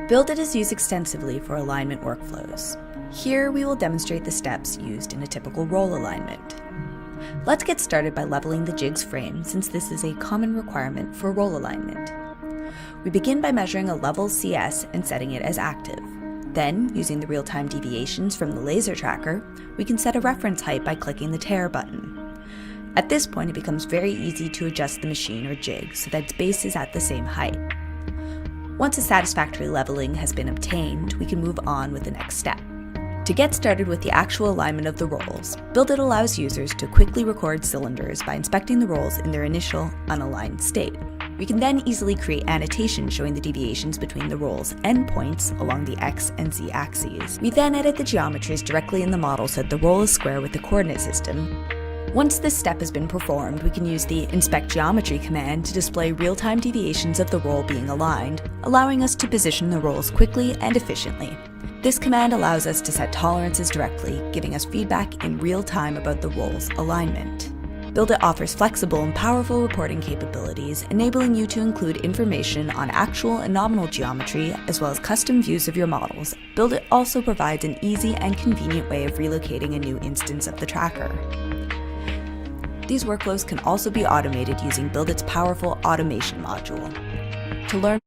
BuildIT is used extensively for alignment workflows. Here we will demonstrate the steps used in a typical roll alignment. Let's get started by leveling the jig's frame, since this is a common requirement for roll alignment. We begin by measuring a level CS and setting it as active. Then, using the real-time deviations from the laser tracker, we can set a reference height by clicking the tear button. At this point, it becomes very easy to adjust the machine or jig so that its base is at the same height. Once a satisfactory leveling has been obtained, we can move on with the next step. To get started with the actual alignment of the rolls, BuildIT allows users to quickly record cylinders by inspecting the rolls in their initial unaligned state. We can then easily create annotations showing the deviations between the rolls' endpoints along the X and Z axes. We then edit the geometries directly in the model so that the roll is square with the coordinate system. Once this step has been performed, we can use the Inspect Geometry command to display real-time deviations of the roll being aligned, allowing us to position the rolls quickly and efficiently. This command allows us to set tolerances directly, giving us feedback in real time about the roll's alignment. BuildIT offers flexible and powerful reporting capabilities, enabling you to include information on actual and nominal geometry, as well as custom views of your models. BuildIT also provides an easy and convenient way of relocating a new instance of the tracker. These workflows can also be automated using BuildIT's powerful automation module. To learn